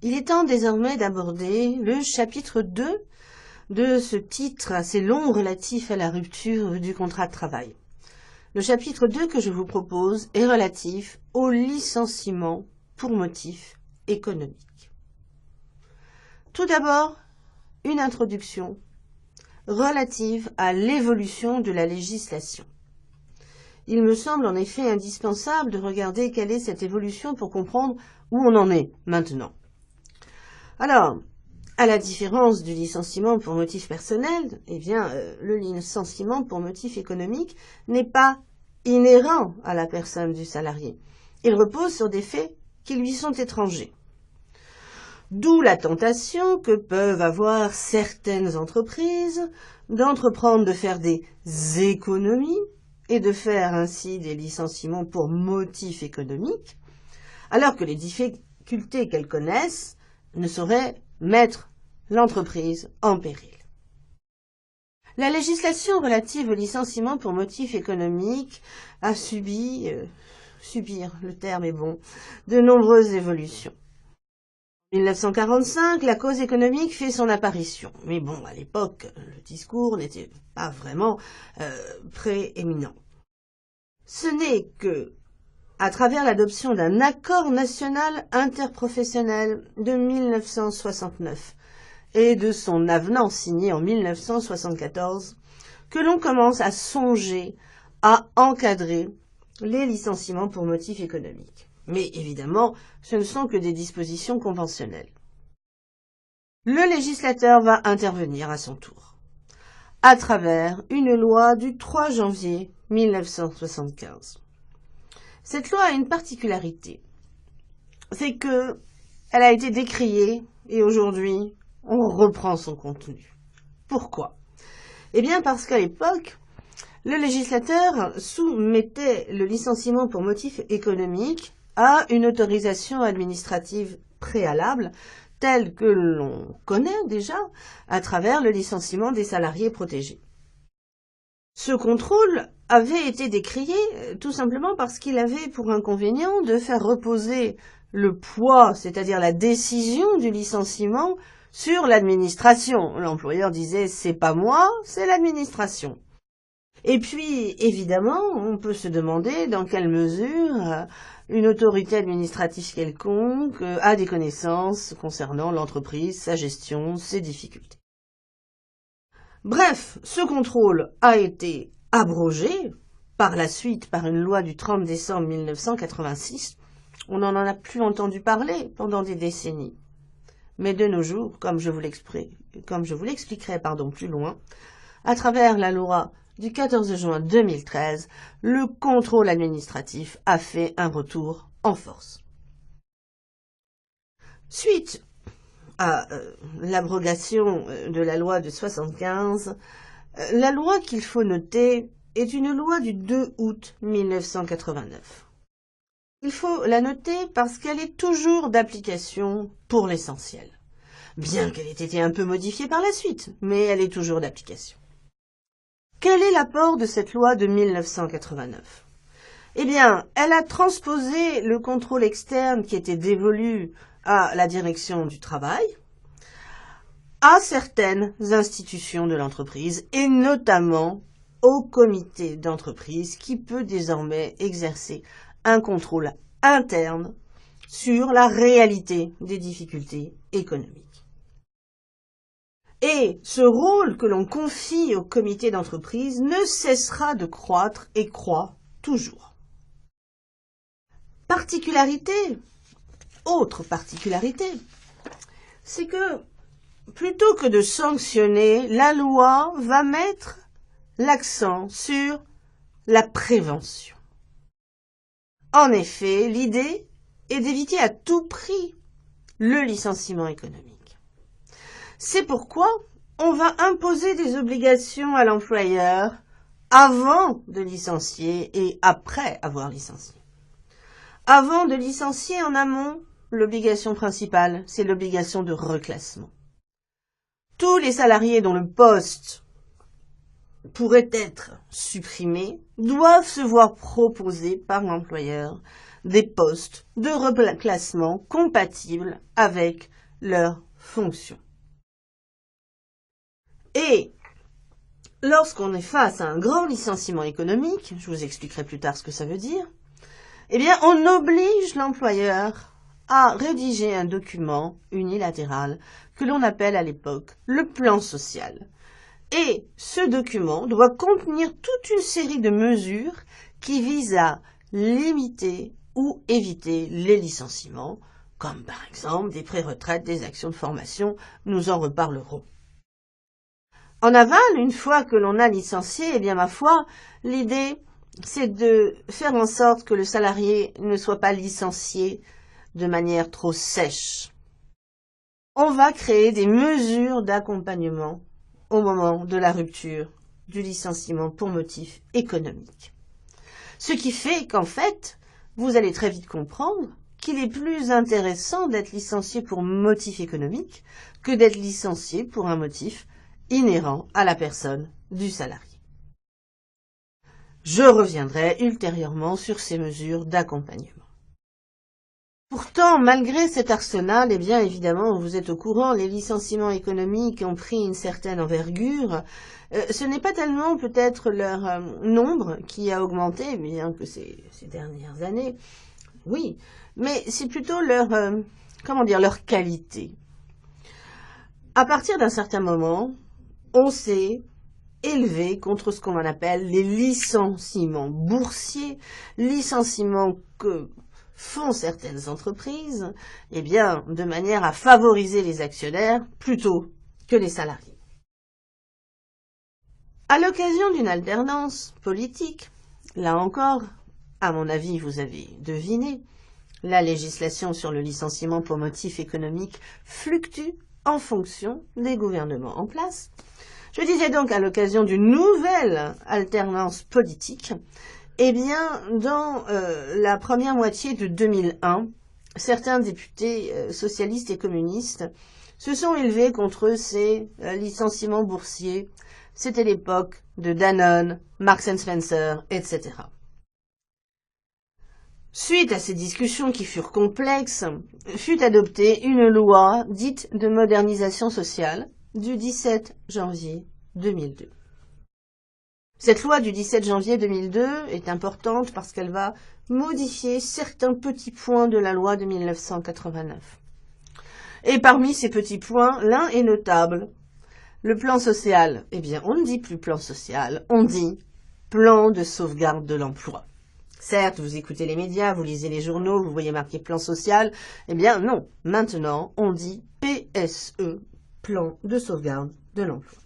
Il est temps désormais d'aborder le chapitre 2 de ce titre assez long relatif à la rupture du contrat de travail. Le chapitre 2 que je vous propose est relatif au licenciement pour motif économique. Tout d'abord, une introduction relative à l'évolution de la législation. Il me semble en effet indispensable de regarder quelle est cette évolution pour comprendre où on en est maintenant. Alors, à la différence du licenciement pour motif personnel, le licenciement pour motif économique n'est pas inhérent à la personne du salarié. Il repose sur des faits qui lui sont étrangers. D'où la tentation que peuvent avoir certaines entreprises d'entreprendre de faire des économies et de faire ainsi des licenciements pour motif économique, alors que les difficultés qu'elles connaissent ne sauraient mettre l'entreprise en péril. La législation relative au licenciement pour motif économique a subir, le terme est bon, de nombreuses évolutions. En 1945, la cause économique fait son apparition. Mais bon, à l'époque, le discours n'était pas vraiment prééminent. Ce n'est que à travers l'adoption d'un accord national interprofessionnel de 1969 et de son avenant signé en 1974 que l'on commence à songer à encadrer les licenciements pour motif économique. Mais évidemment, ce ne sont que des dispositions conventionnelles. Le législateur va intervenir à son tour, à travers une loi du 3 janvier 1975. Cette loi a une particularité, c'est que elle a été décriée et aujourd'hui on reprend son contenu. Pourquoi? Eh bien parce qu'à l'époque, le législateur soumettait le licenciement pour motif économique à une autorisation administrative préalable telle que l'on connaît déjà à travers le licenciement des salariés protégés. Ce contrôle avait été décrié tout simplement parce qu'il avait pour inconvénient de faire reposer le poids, c'est-à-dire la décision du licenciement, sur l'administration. L'employeur disait « c'est pas moi, c'est l'administration ». Et puis, évidemment, on peut se demander dans quelle mesure une autorité administrative quelconque a des connaissances concernant l'entreprise, sa gestion, ses difficultés. Bref, ce contrôle a été abrogé par la suite par une loi du 30 décembre 1986. On n'en a plus entendu parler pendant des décennies. Mais de nos jours, comme je vous l'expliquerai plus loin, à travers la loi du 14 juin 2013, le contrôle administratif a fait un retour en force. Suite à l'abrogation de la loi de 1975, la loi qu'il faut noter est une loi du 2 août 1989. Il faut la noter parce qu'elle est toujours d'application pour l'essentiel, bien qu'elle ait été un peu modifiée par la suite, mais elle est toujours d'application. Quel est l'apport de cette loi de 1989? Eh bien, elle a transposé le contrôle externe qui était dévolu à la direction du travail, à certaines institutions de l'entreprise, et notamment au comité d'entreprise qui peut désormais exercer un contrôle interne sur la réalité des difficultés économiques. Et ce rôle que l'on confie au comité d'entreprise ne cessera de croître et croît toujours. Autre particularité, c'est que plutôt que de sanctionner, la loi va mettre l'accent sur la prévention. En effet, l'idée est d'éviter à tout prix le licenciement économique. C'est pourquoi on va imposer des obligations à l'employeur avant de licencier et après avoir licencié. Avant de licencier en amont, l'obligation principale, c'est l'obligation de reclassement. Tous les salariés dont le poste pourrait être supprimé doivent se voir proposer par l'employeur des postes de reclassement compatibles avec leurs fonctions. Et lorsqu'on est face à un grand licenciement économique, je vous expliquerai plus tard ce que ça veut dire, eh bien, on oblige l'employeur à rédiger un document unilatéral que l'on appelle à l'époque le plan social. Et ce document doit contenir toute une série de mesures qui visent à limiter ou éviter les licenciements, comme par exemple des pré-retraites, des actions de formation, nous en reparlerons. En aval, une fois que l'on a licencié, eh bien ma foi, l'idée c'est de faire en sorte que le salarié ne soit pas licencié de manière trop sèche. On va créer des mesures d'accompagnement au moment de la rupture du licenciement pour motif économique. Ce qui fait qu'en fait, vous allez très vite comprendre qu'il est plus intéressant d'être licencié pour motif économique que d'être licencié pour un motif inhérent à la personne du salarié. Je reviendrai ultérieurement sur ces mesures d'accompagnement. Pourtant, malgré cet arsenal, eh bien évidemment, vous êtes au courant, les licenciements économiques ont pris une certaine envergure. Ce n'est pas tellement peut-être leur nombre qui a augmenté, bien que ces dernières années, oui, mais c'est plutôt leur qualité. À partir d'un certain moment, on s'est élevé contre ce qu'on appelle les licenciements boursiers, licenciements que font certaines entreprises, eh bien, de manière à favoriser les actionnaires plutôt que les salariés. À l'occasion d'une alternance politique, là encore, à mon avis, vous avez deviné, la législation sur le licenciement pour motif économique fluctue en fonction des gouvernements en place. Je disais donc à l'occasion d'une nouvelle alternance politique, eh bien, dans la première moitié de 2001, certains députés socialistes et communistes se sont élevés contre ces licenciements boursiers. C'était l'époque de Danone, Marks & Spencer, etc. Suite à ces discussions qui furent complexes, fut adoptée une loi dite de modernisation sociale du 17 janvier 2002. Cette loi du 17 janvier 2002 est importante parce qu'elle va modifier certains petits points de la loi de 1989. Et parmi ces petits points, l'un est notable. Le plan social, eh bien, on ne dit plus plan social, on dit plan de sauvegarde de l'emploi. Certes, vous écoutez les médias, vous lisez les journaux, vous voyez marqué plan social, eh bien non, maintenant on dit PSE, plan de sauvegarde de l'emploi.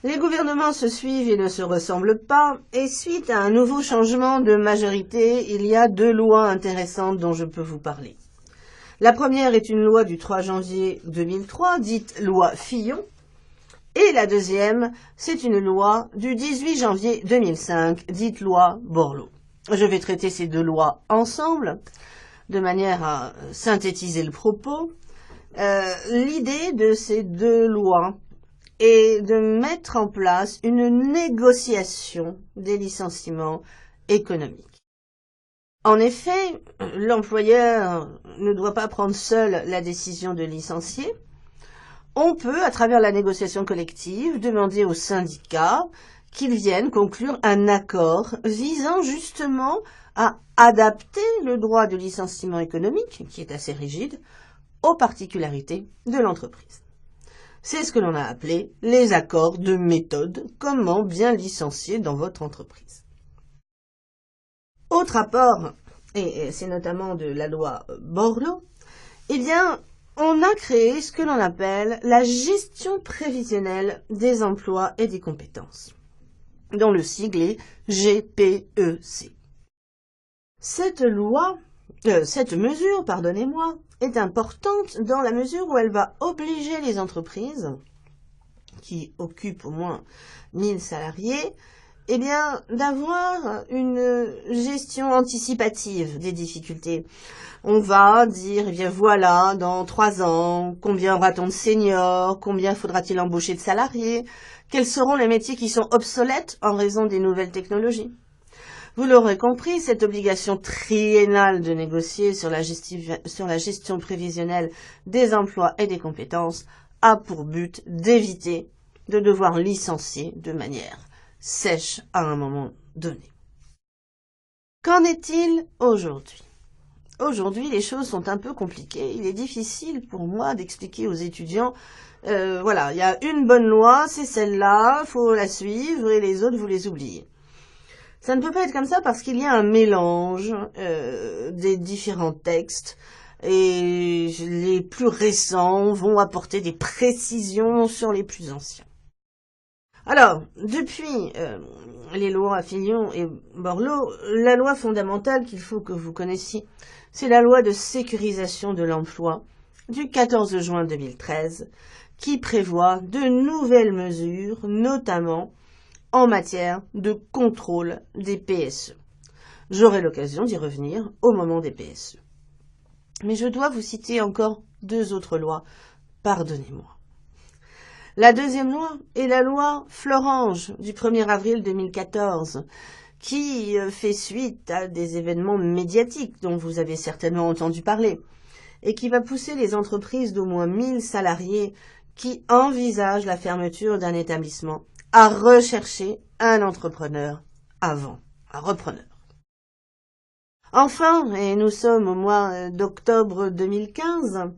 Les gouvernements se suivent et ne se ressemblent pas, et suite à un nouveau changement de majorité, il y a deux lois intéressantes dont je peux vous parler. La première est une loi du 3 janvier 2003, dite loi Fillon, et la deuxième, c'est une loi du 18 janvier 2005, dite loi Borloo. Je vais traiter ces deux lois ensemble, de manière à synthétiser le propos. L'idée de ces deux lois est de mettre en place une négociation des licenciements économiques. En effet, l'employeur ne doit pas prendre seul la décision de licencier. On peut, à travers la négociation collective, demander aux syndicats qu'ils viennent conclure un accord visant justement à adapter le droit de licenciement économique, qui est assez rigide, aux particularités de l'entreprise. C'est ce que l'on a appelé les accords de méthode, comment bien licencier dans votre entreprise. Autre apport, et c'est notamment de la loi Borloo, eh bien, on a créé ce que l'on appelle la gestion prévisionnelle des emplois et des compétences, dont le sigle est GPEC. Cette mesure, est importante dans la mesure où elle va obliger les entreprises qui occupent au moins 1000 salariés, eh bien, d'avoir une gestion anticipative des difficultés. On va dire, eh bien voilà, dans 3 ans, combien aura-t-on de seniors, combien faudra-t-il embaucher de salariés, quels seront les métiers qui sont obsolètes en raison des nouvelles technologies. Vous l'aurez compris, cette obligation triennale de négocier sur la gestion prévisionnelle des emplois et des compétences a pour but d'éviter de devoir licencier de manière sèche à un moment donné. Qu'en est-il aujourd'hui? Aujourd'hui, les choses sont un peu compliquées. Il est difficile pour moi d'expliquer aux étudiants, voilà, il y a une bonne loi, c'est celle-là, faut la suivre et les autres, vous les oubliez. Ça ne peut pas être comme ça parce qu'il y a un mélange des différents textes et les plus récents vont apporter des précisions sur les plus anciens. Alors, depuis les lois Fillon et Borloo, la loi fondamentale qu'il faut que vous connaissiez, c'est la loi de sécurisation de l'emploi du 14 juin 2013 qui prévoit de nouvelles mesures, notamment en matière de contrôle des PSE. J'aurai l'occasion d'y revenir au moment des PSE. Mais je dois vous citer encore deux autres lois, pardonnez-moi. La deuxième loi est la loi Florange du 1er avril 2014, qui fait suite à des événements médiatiques dont vous avez certainement entendu parler, et qui va pousser les entreprises d'au moins 1000 salariés qui envisagent la fermeture d'un établissement à rechercher un entrepreneur avant un repreneur. Enfin, et nous sommes au mois d'octobre 2015,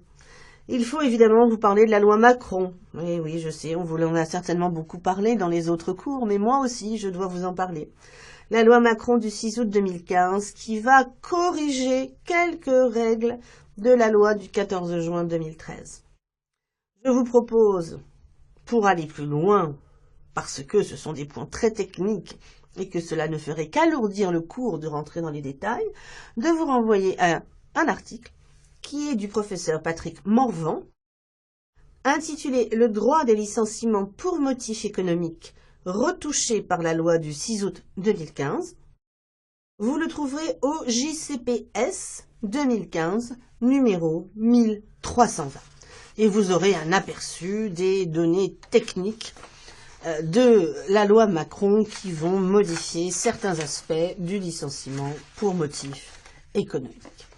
il faut évidemment vous parler de la loi Macron. Et oui, je sais, on vous en a certainement beaucoup parlé dans les autres cours, mais moi aussi, je dois vous en parler. La loi Macron du 6 août 2015 qui va corriger quelques règles de la loi du 14 juin 2013. Je vous propose, pour aller plus loin, parce que ce sont des points très techniques et que cela ne ferait qu'alourdir le cours de rentrer dans les détails, de vous renvoyer à un article qui est du professeur Patrick Morvan, intitulé « Le droit des licenciements pour motif économique retouché par la loi du 6 août 2015 ». Vous le trouverez au JCPS 2015, numéro 1320. Et vous aurez un aperçu des données techniques de la loi Macron qui vont modifier certains aspects du licenciement pour motif économique.